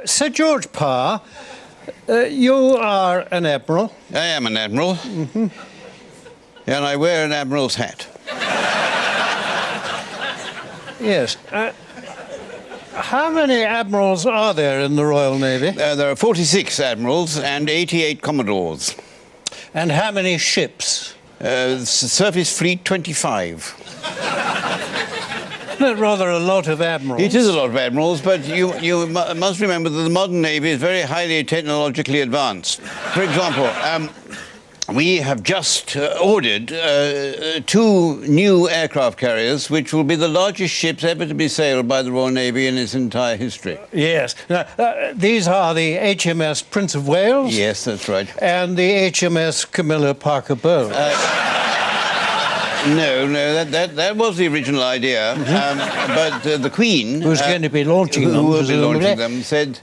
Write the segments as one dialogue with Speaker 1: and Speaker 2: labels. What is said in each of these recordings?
Speaker 1: Sir George Parr, you are an admiral.
Speaker 2: I am an admiral. Mm-hmm. And I wear an admiral's hat.
Speaker 1: Yes. How many admirals are there in the Royal Navy?
Speaker 2: There are 46 admirals and 88 commodores.
Speaker 1: And how many ships?
Speaker 2: Surface fleet, 25.
Speaker 1: Isn't that rather a lot of admirals?
Speaker 2: It is a lot of admirals, but you must remember that the modern Navy is very highly technologically advanced. For example, we have just ordered 2 new aircraft carriers, which will be the largest ships ever to be sailed by the Royal Navy in its entire history.
Speaker 1: Yes. Now, these are the HMS Prince of Wales?
Speaker 2: Yes, that's right.
Speaker 1: And the HMS Camilla Parker Bowles?
Speaker 2: No, that was the original idea. But the Queen...
Speaker 1: Who's going to be launching them?
Speaker 2: Who will be launching them, said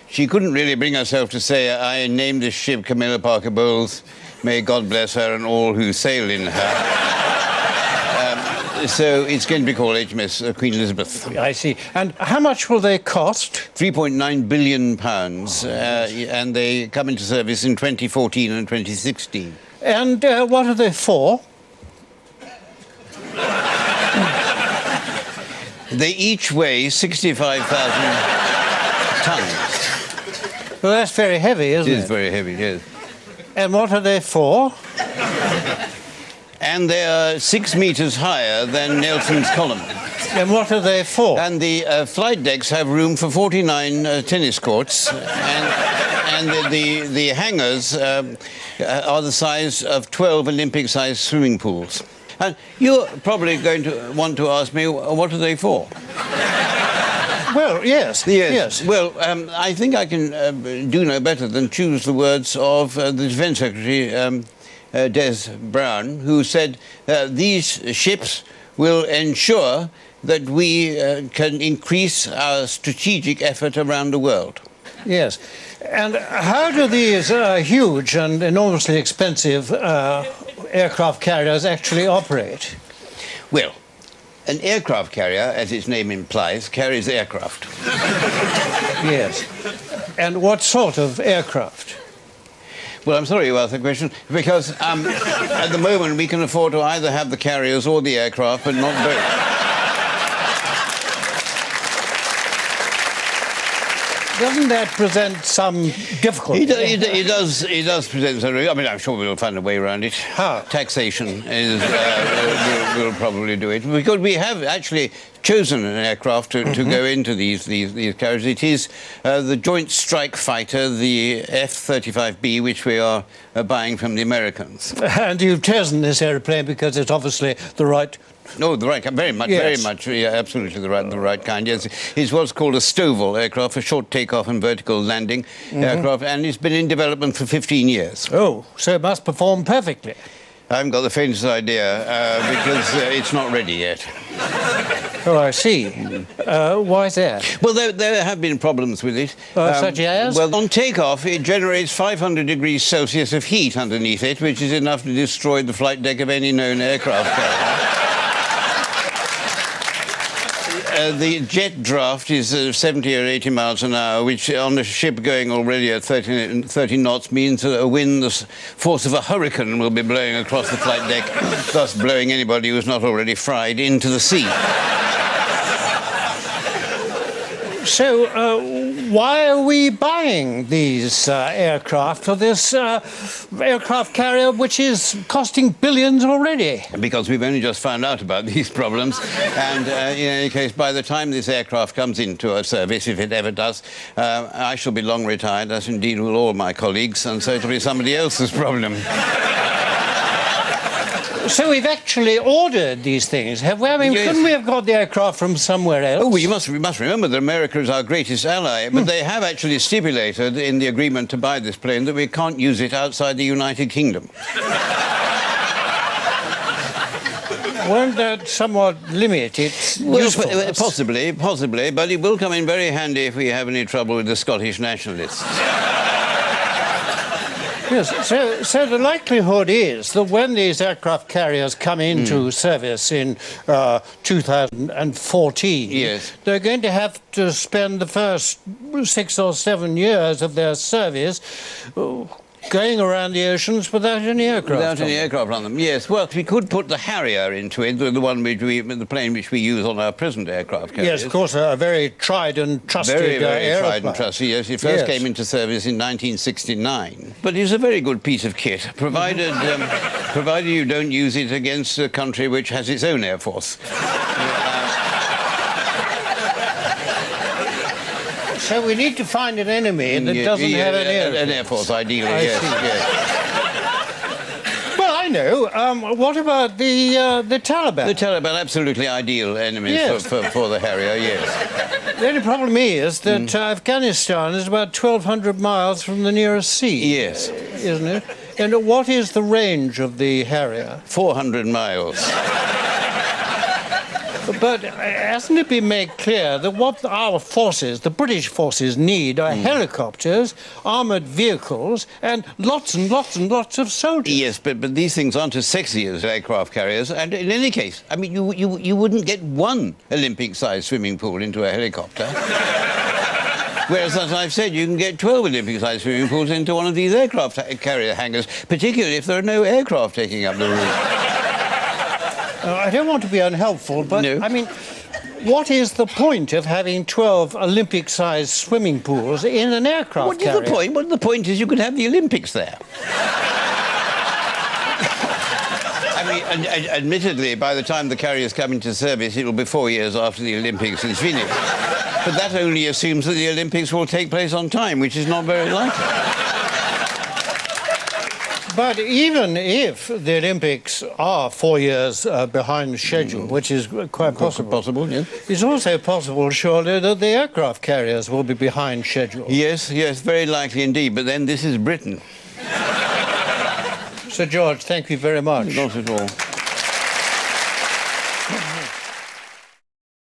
Speaker 2: she couldn't really bring herself to say, I named this ship Camilla Parker Bowles. May God bless her and all who sail in her. So it's going to be called HMS Queen Elizabeth.
Speaker 1: I see. And how much will they cost?
Speaker 2: £3.9 billion, and they come into service in 2014 and 2016.
Speaker 1: And what are they for?
Speaker 2: They each weigh 65,000 tons.
Speaker 1: Well, that's very heavy, isn't it?
Speaker 2: It is very heavy, yes.
Speaker 1: And what are they for?
Speaker 2: And they are 6 metres higher than Nelson's column.
Speaker 1: And what are they for?
Speaker 2: And the flight decks have room for 49 tennis courts, and the hangars are the size of 12 Olympic-sized swimming pools. And you're probably going to want to ask me, what are they for?
Speaker 1: Well, yes.
Speaker 2: Well, I think I can do no better than choose the words of the Defence Secretary, Des Brown, who said these ships will ensure that we can increase our strategic effort around the world.
Speaker 1: Yes. And how do these huge and enormously expensive aircraft carriers actually operate?
Speaker 2: Well, an aircraft carrier, as its name implies, carries aircraft.
Speaker 1: Yes. And what sort of aircraft?
Speaker 2: Well, I'm sorry you asked that question, because at the moment we can afford to either have the carriers or the aircraft, but not both.
Speaker 1: Doesn't that present some difficulty?
Speaker 2: It does present some... I mean, I'm sure we'll find a way around it.
Speaker 1: How?
Speaker 2: Taxation will probably do it. Because we have actually chosen an aircraft to go into these carriers. It is the Joint Strike Fighter, the F-35B, which we are buying from the Americans.
Speaker 1: And you've chosen this aeroplane because it's obviously the right...
Speaker 2: No, the right kind, very much, yeah, absolutely the right kind, yes. It's what's called a STOVL aircraft, a short takeoff and vertical landing aircraft, and it's been in development for 15 years.
Speaker 1: Oh, so it must perform perfectly.
Speaker 2: I haven't got the faintest idea, because it's not ready yet.
Speaker 1: Oh, I see. Why is that?
Speaker 2: Well, there have been problems with it.
Speaker 1: Such as?
Speaker 2: Well, on takeoff, it generates 500 degrees Celsius of heat underneath it, which is enough to destroy the flight deck of any known aircraft carrier. The jet draft is 70 or 80 miles an hour, which on a ship going already at 30 knots means a wind the force of a hurricane will be blowing across the flight deck, thus blowing anybody who's not already fried into the sea.
Speaker 1: So, why are we buying these aircraft for this aircraft carrier which is costing billions already?
Speaker 2: Because we've only just found out about these problems, and in any case, by the time this aircraft comes into our service, if it ever does, I shall be long retired, as indeed will all my colleagues, and so it'll be somebody else's problem.
Speaker 1: So we've actually ordered these things, have we? I mean,
Speaker 2: yes.
Speaker 1: Couldn't we have got the aircraft from somewhere else?
Speaker 2: Oh, well, we must remember that America is our greatest ally, but they have actually stipulated in the agreement to buy this plane that we can't use it outside the United Kingdom.
Speaker 1: Won't that somewhat limit its usefulness?
Speaker 2: Possibly, but it will come in very handy if we have any trouble with the Scottish nationalists.
Speaker 1: Yes, so the likelihood is that when these aircraft carriers come into service in 2014,
Speaker 2: yes,
Speaker 1: they're going to have to spend the first 6 or 7 years of their service going around the oceans without any aircraft.
Speaker 2: Without any aircraft on them, yes. Well, we could put the Harrier into it, the plane which we use on our present aircraft carriers.
Speaker 1: Yes, of course, a very tried and trusted
Speaker 2: very
Speaker 1: aeroplane.
Speaker 2: tried and trusted, yes. It first came into service in 1969. But it's a very good piece of kit, provided, provided you don't use it against a country which has its own air force.
Speaker 1: So we need to find an enemy that doesn't have an
Speaker 2: air force, ideally, yes.
Speaker 1: Well, I know. What about the Taliban?
Speaker 2: The Taliban, absolutely ideal enemies for the Harrier, yes.
Speaker 1: The only problem is that Afghanistan is about 1,200 miles from the nearest sea.
Speaker 2: Yes.
Speaker 1: Isn't it? And what is the range of the Harrier?
Speaker 2: 400 miles.
Speaker 1: But hasn't it been made clear that what our forces, the British forces, need are helicopters, armoured vehicles, and lots of soldiers?
Speaker 2: Yes, but these things aren't as sexy as aircraft carriers. And in any case, I mean, you wouldn't get one Olympic-sized swimming pool into a helicopter. Whereas, as I've said, you can get 12 Olympic-sized swimming pools into one of these aircraft carrier hangars, particularly if there are no aircraft taking up the route.
Speaker 1: I don't want to be unhelpful, but,
Speaker 2: no.
Speaker 1: I mean, what is the point of having 12 Olympic-sized swimming pools in an aircraft carrier?
Speaker 2: What is the point? Well, the point is you can have the Olympics there. I mean, admittedly, by the time the carriers come into service, it'll be 4 years after the Olympics is finished. But that only assumes that the Olympics will take place on time, which is not very likely.
Speaker 1: But even if the Olympics are 4 years behind schedule, which is quite possible,
Speaker 2: yes.
Speaker 1: It's also possible, surely, that the aircraft carriers will be behind schedule.
Speaker 2: Yes, very likely indeed. But then this is Britain.
Speaker 1: Sir George, thank you very much.
Speaker 2: Not at all.